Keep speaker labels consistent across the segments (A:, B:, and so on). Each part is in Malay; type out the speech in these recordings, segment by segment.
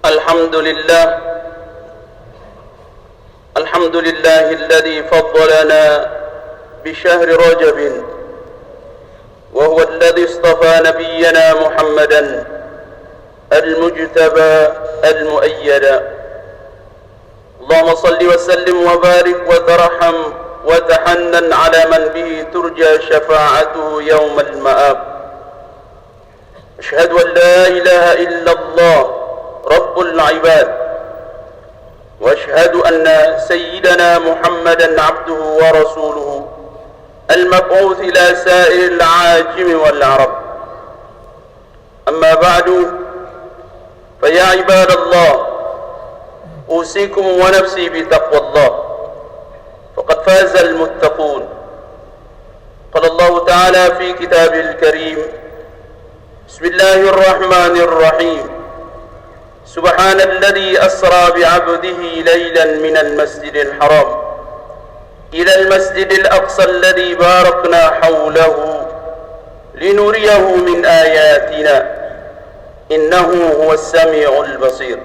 A: الحمد لله الذي فضلنا بشهر رجب، وهو الذي اصطفى نبينا محمدا المجتبى المؤيد. اللهم صل وسلم وبارك وترحم وتحنن على من به ترجى شفاعته يوم المآب. أشهد أن لا إله إلا الله رب العباد، وأشهد أن سيدنا محمدا عبده ورسوله المبعوث إلى سائر العاجم والعرب. أما بعد، فيا عباد الله، أوصيكم ونفسي بتقوى الله، فقد فاز المتقون. قال الله تعالى في كتابه الكريم: بسم الله الرحمن الرحيم، سبحان الذي أسرى بعبده ليلا من المسجد الحرام إلى المسجد الأقصى الذي باركنا حوله لنريه من آياتنا إنه هو السميع البصير.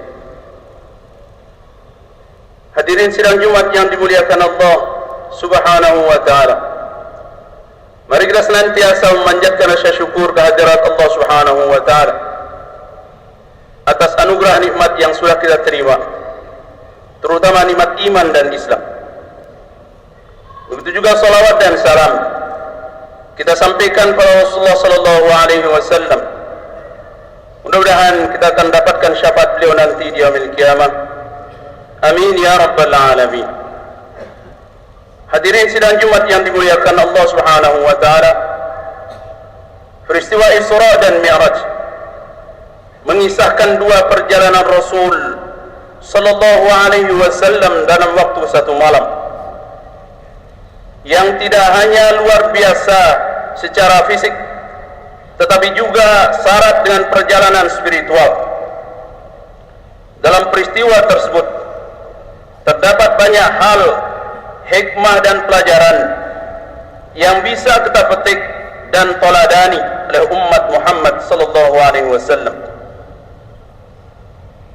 A: Hadirin sidang Jumat yang dimuliakan Allah Subhanahu wa Ta'ala, mari kita senantiasa memanjatkan rasa syukur kehadirat Allah Subhanahu wa Ta'ala atas anugerah nikmat yang sudah kita terima, terutama nikmat iman dan Islam. Begitu juga salawat dan salam kita sampaikan kepada Rasulullah sallallahu alaihi wasallam. Mudah-mudahan kita akan dapatkan syafaat beliau nanti di yaumil qiyamah. Amin ya rabbal alamin. Hadirin sidang Jumat yang dimuliakan Allah Subhanahu wa Ta'ala, peristiwa Isra dan Mi'raj mengisahkan dua perjalanan Rasul sallallahu alaihi wasallam dalam waktu satu malam, yang tidak hanya luar biasa secara fisik, tetapi juga syarat dengan perjalanan spiritual. Dalam peristiwa tersebut terdapat banyak hal, hikmah dan pelajaran yang bisa kita petik dan toladani oleh umat Muhammad sallallahu alaihi wasallam.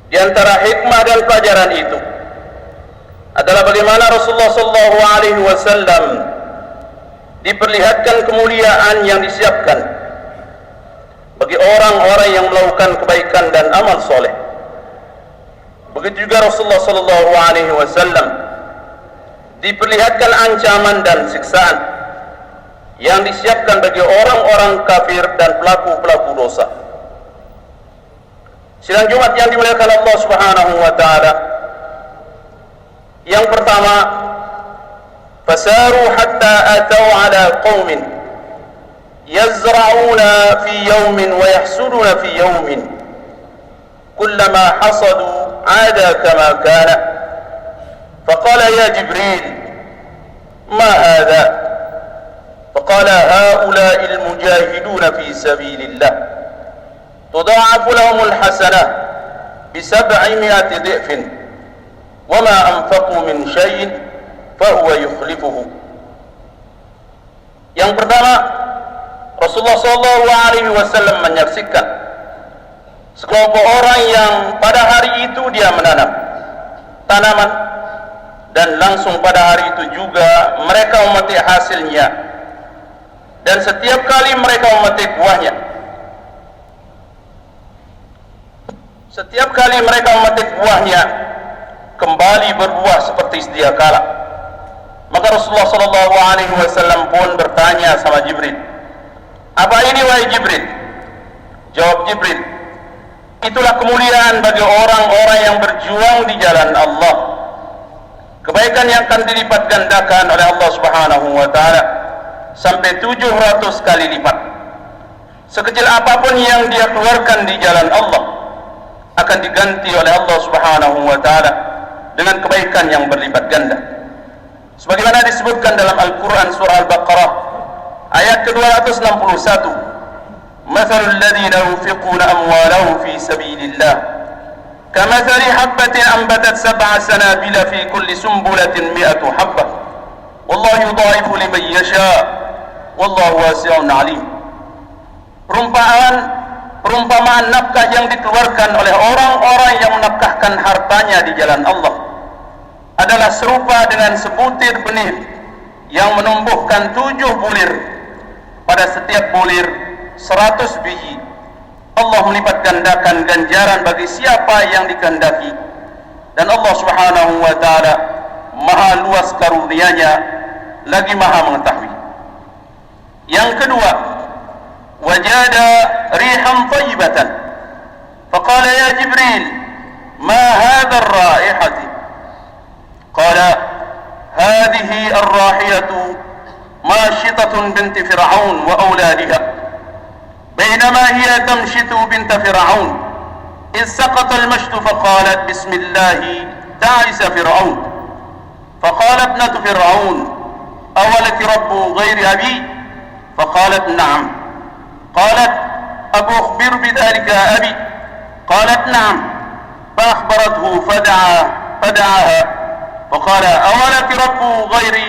A: Di antara hikmah dan pelajaran itu adalah bagaimana Rasulullah sallallahu alaihi wasallam diperlihatkan kemuliaan yang disiapkan bagi orang-orang yang melakukan kebaikan dan amal soleh. Begitu juga Rasulullah sallallahu alaihi wasallam diperlihatkan ancaman dan siksaan yang disiapkan bagi orang-orang kafir dan pelaku-pelaku dosa. Sidang Jumat yang dimuliakan Allah Subhanahu wa Ta'ala, yang pertama, fasaru hatta atau ala qaumin yazra'una fi yawmin wa yahsuduna fi yawmin kullama hasadu ada kama kana faqala ya Jibril ma hadha faqala haula'i al-mujahiduna fi sabilillah tudha'afu lahumul hasanah bi700 dhi'fin wa ma anfaqu min syai'in fa huwa yukhlifuhu. Yang pertama, Rasulullah sallallahu alaihi wasallam menyaksikan sekelompok orang yang pada hari itu dia menanam tanaman, dan langsung pada hari itu juga mereka memetik hasilnya, dan setiap kali mereka memetik buahnya, setiap kali mereka memetik buahnya kembali berbuah seperti sedia kala. Maka Rasulullah sallallahu alaihi wasallam pun bertanya sama Jibril, "Apa ini wahai Jibril?" Jawab Jibril, "Itulah kemuliaan bagi orang-orang yang berjuang di jalan Allah. Kebaikan yang akan dilipat gandakan oleh Allah Subhanahu wa Ta'ala sampai 700 kali lipat. Sekecil apapun yang dia keluarkan di jalan Allah akan diganti oleh Allah Subhanahu wa Ta'ala dengan kebaikan yang berlipat ganda. Sebagaimana disebutkan dalam Al-Quran surah Al-Baqarah ayat ke-261, "Mathalul ladzina yunfiquna amwalahum fi sabilillah kamathali habbatin anbatat 7 sanabila fi kulli sumbulatin 100 habbah wallahu yudha'ifu liman yasha wallahu wasi'un 'alim." Perumpamaan perumpamaan nafkah yang dikeluarkan oleh orang-orang yang menafkahkan hartanya di jalan Allah adalah serupa dengan sebutir benih yang menumbuhkan 7 bulir. Pada setiap bulir 100 biji. Allah melipat gandakan ganjaran bagi siapa yang dikehendaki, dan Allah Subhanahu wa taala maha luas karunia-Nya lagi maha mengetahui. Yang kedua, wajada rihan tayyibatan faqala ya Jibril ma hadha ar-raihati qala hadhihi ar-rahiyatu mashitatun binti fir'aun wa awladiha بينما هي تمشط بنت فرعون إذ سقط المشط فقالت بسم الله تعس فرعون فقال ابنة فرعون أولك رب غير أبي فقالت نعم قالت أخبر بذلك أبي قالت نعم فأخبرته فدعاها فقال أولك رب غيري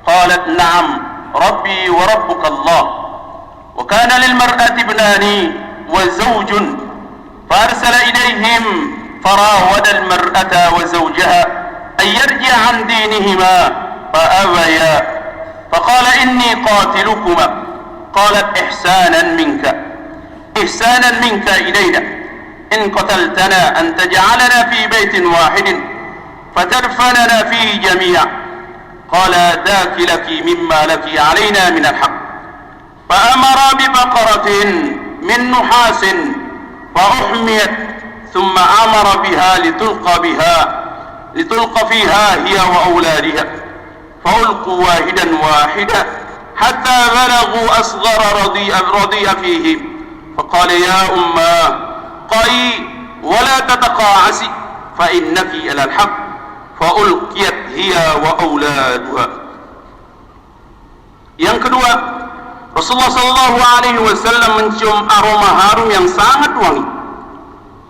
A: قالت نعم ربي وربك الله وكان للمرأة ابنان وزوج فأرسل إليهم فراود المرأة وزوجها أن يرجع عن دينهما فأبيا فقال إني قاتلكما قالت إحسانا منك إلينا إن قتلتنا أن تجعلنا في بيت واحد فتدفننا فيه جميعا قال ذاك لك مما لك علينا من الحق فأمر ببقرة من نحاس فأحميت ثم أمر بها لتلقى فيها هي وأولادها فألقوا واحدا حتى بلغوا أصغر رضيء فيه فقال يا أماه قئي ولا تتقاعسي فإنك إلى الحق فألقيت هي وأولادها. Yang kedua, Rasulullah sallallahu alaihi wasallam mencium aroma harum yang sangat wangi.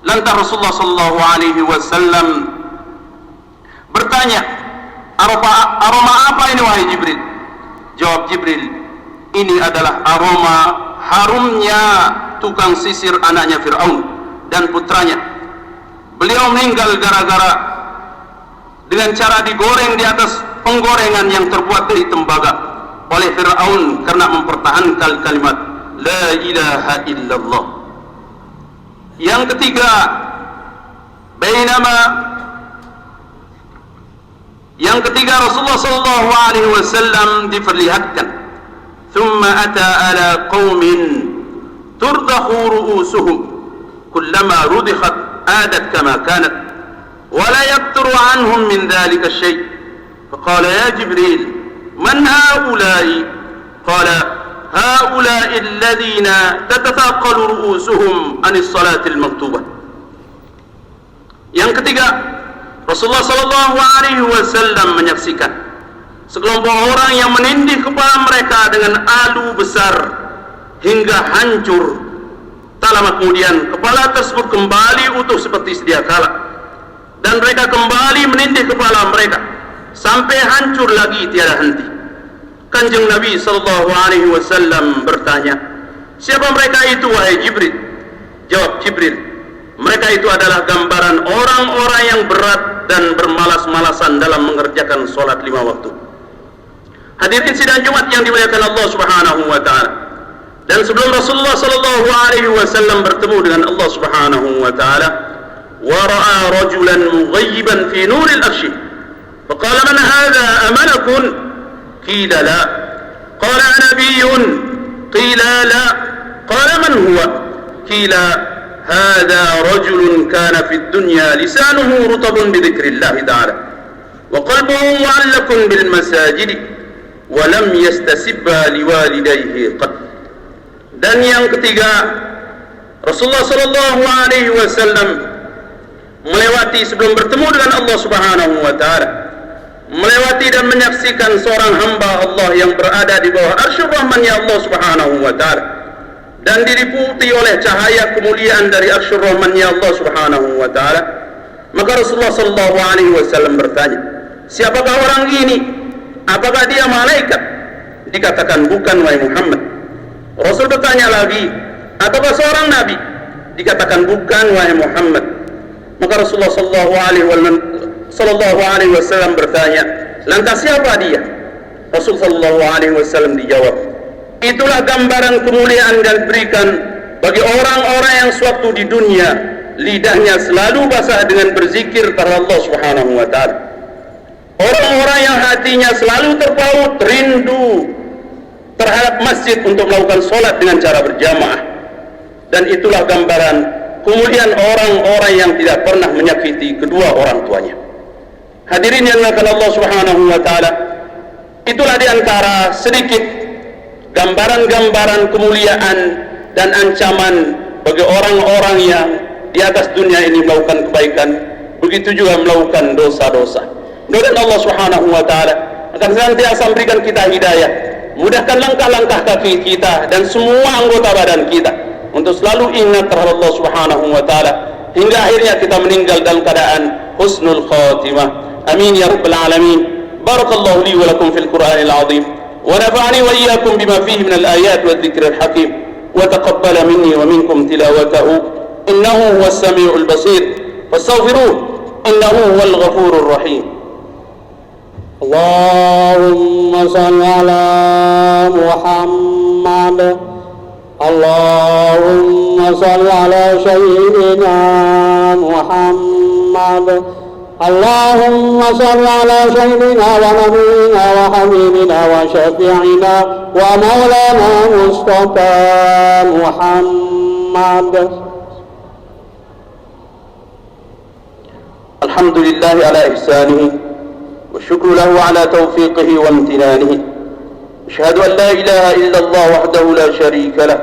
A: Lantas Rasulullah sallallahu alaihi wasallam bertanya, aroma apa ini wahai Jibril? Jawab Jibril, ini adalah aroma harumnya tukang sisir anaknya Fir'aun dan putranya. Beliau meninggal gara-gara dengan cara digoreng di atas penggorengan yang terbuat dari tembaga oleh Fir'aun karena mempertahankan kalimat La ilaha illallah. Yang ketiga, Rasulullah sallallahu alaihi wasallam diperlihatkan thumma ata ala qaumin turdakhu ru'usuhum kullama rudikhat adat kama kanat wa la yakturu anhum min dhalika syai' faqala ya Jibril من هؤلاء قال هؤلاء الذين تتثاقل رؤوسهم عن الصلاة المكتوبة. Yang ketiga, Rasulullah sallallahu alaihi wasallam menyaksikan sekelompok orang yang menindih kepala mereka dengan alu besar hingga hancur. Tak lama kemudian kepala tersebut kembali utuh seperti sedia kala dan mereka kembali menindih kepala mereka sampai hancur lagi tiada henti. Kanjeng Nabi sallallahu alaihi wasallam bertanya, siapa mereka itu wahai Jibril? Jawab Jibril, mereka itu adalah gambaran orang-orang yang berat dan bermalas-malasan dalam mengerjakan solat 5 waktu. Hadirin sidang Jumat yang dimuliakan Allah Subhanahu wa taala. Dan sebelum Rasulullah sallallahu alaihi wasallam bertemu dengan Allah Subhanahu wa taala, wa ra'a rajulan mughayyiban fi nuril arsy. فقال من هذا أملك؟ قيل لا. قال أنبي؟ قيل لا. قال من هو؟ قيل هذا رجل كان في الدنيا لسانه رطب بذكر الله تعالى وقلبه معلق بالمساجد ولم يستسب لوالديه قط. Dan yang ketiga, Rasulullah sallallahu alaihi wasallam melewati sebelum bertemu dengan Allah Subhanahu wa taala, melewati dan menyaksikan seorang hamba Allah yang berada di bawah arsyur rahmannya Allah Subhanahu wa taala dan diliputi oleh cahaya kemuliaan dari arsyur rahmannya Allah Subhanahu wa taala. Maka Rasulullah sallallahu alaihi wasallam bertanya, siapakah orang ini? Apakah dia malaikat? Dikatakan bukan wahai Muhammad. Rasul bertanya lagi, apakah seorang nabi? dikatakan bukan wahai Muhammad. Maka Rasulullah sallallahu alaihi wasallam bertanya, lantas siapa dia? Rasul sallallahu alaihi wasallam dijawab, itulah gambaran kemuliaan dan berikan bagi orang-orang yang suatu di dunia lidahnya selalu basah dengan berzikir kepada Allah Subhanahu wa taala. Orang-orang yang hatinya selalu terpaut rindu terhadap masjid untuk melakukan sholat dengan cara berjamaah. Dan itulah gambaran kemuliaan orang-orang yang tidak pernah menyakiti kedua orang tuanya. Hadirin yang dimuliakan Allah Subhanahu wa taala, itulah diantara sedikit gambaran-gambaran kemuliaan dan ancaman bagi orang-orang yang di atas dunia ini melakukan kebaikan, begitu juga melakukan dosa-dosa. Mudah-mudahan Allah Subhanahu wa taala akan senantiasa memberikan kita hidayah, mudahkan langkah-langkah kaki kita dan semua anggota badan kita untuk selalu ingat terhadap Allah Subhanahu wa taala hingga akhirnya kita meninggal dalam keadaan husnul khatimah. Amin ya rabbal alamin. Barakallahu li wa lakum fil Qur'anil azim wa nafa'ani wa iyyakum bima fihi min al-ayat wa dhikril hakim wa taqabbala minni wa minkum tilawatahu innahu huwas samiul basir fastaghfiruhu innahu huwal ghafurur rahim.
B: Allahumma salli ala Muhammad. Allahumma salli ala sayyidina Muhammad. Allahumma salli ala sayyidina wa nabiyyina wa habibina wa syafi'ina wa maulana Mustafa Muhammad.
A: Alhamdulillah ala ihsanihi والشكر له على توفيقه وامتنانه. أشهد أن لا إله إلا الله وحده لا شريك له،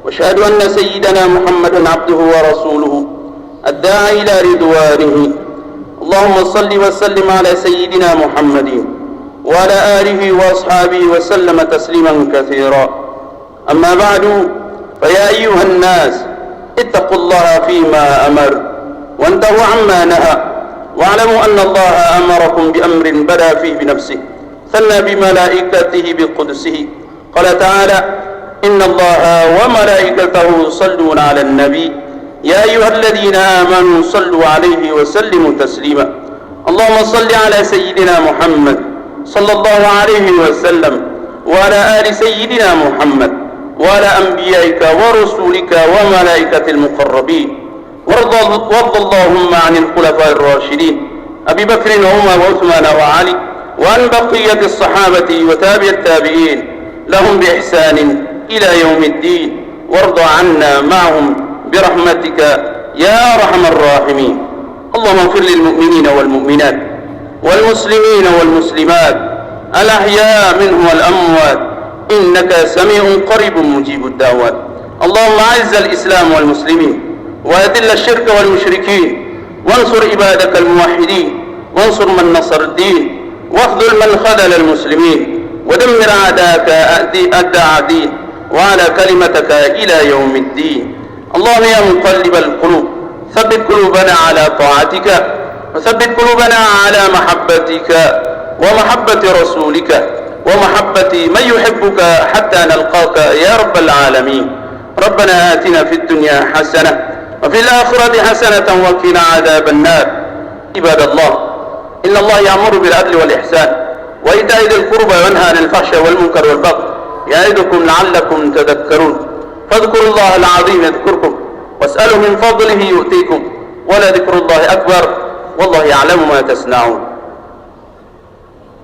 A: وأشهد أن سيدنا محمدا عبده ورسوله الداعي إلى رضوانه. اللهم صل وسلم على سيدنا محمد وعلى آله وأصحابه وسلم تسليما كثيرا. أما بعد، فيا أيها الناس اتقوا الله فيما أمر وانتهوا عما نهى، واعلموا أن الله أمركم بأمر بدأ فيه بنفسه ثنى بملائكته بقدسه. قال تعالى: إن الله وملائكته يصلون على النبي يا أيها الذين آمنوا صلوا عليه وسلموا تسليما. اللهم صل على سيدنا محمد صلى الله عليه وسلم وعلى آل سيدنا محمد وعلى أنبيائك ورسولك وملائكة المقربين. وارض اللهم عن الخلفاء الراشدين أبي بكر وعمر وعثمان وعلي، وعن بقية الصحابة وتابع التابعين لهم بإحسان إلى يوم الدين، وارض عنا معهم برحمتك يا أرحم الراحمين. اللهم اغفر للمؤمنين والمؤمنات والمسلمين والمسلمات الأحياء منهم والأموات إنك سميع قريب مجيب الدعوات. اللهم أعز الإسلام والمسلمين وأذل الشرك والمشركين، وانصر عبادك الموحدين، وانصر من نصر الدين، واخذل من خذل المسلمين، ودمر أعداءك أعداء الدين، وعلى كلمتك إلى يوم الدين. اللهم يا مقلب القلوب ثبت قلوبنا على طاعتك، وثبت قلوبنا على محبتك ومحبة رسولك ومحبة من يحبك حتى نلقاك يا رب العالمين. ربنا آتنا في الدنيا حسنة وفي الآخرة حسنة وقنا عذاب النار. عباد الله، إن الله يأمر بالعدل والإحسان وإيتاء ذي القربى وينهى عن الفحشاء والمنكر والبغي يعظكم لعلكم تذكرون. فاذكروا الله العظيم يذكركم واسألوا من فضله يؤتيكم ولذكر الله أكبر والله يعلم ما تصنعون.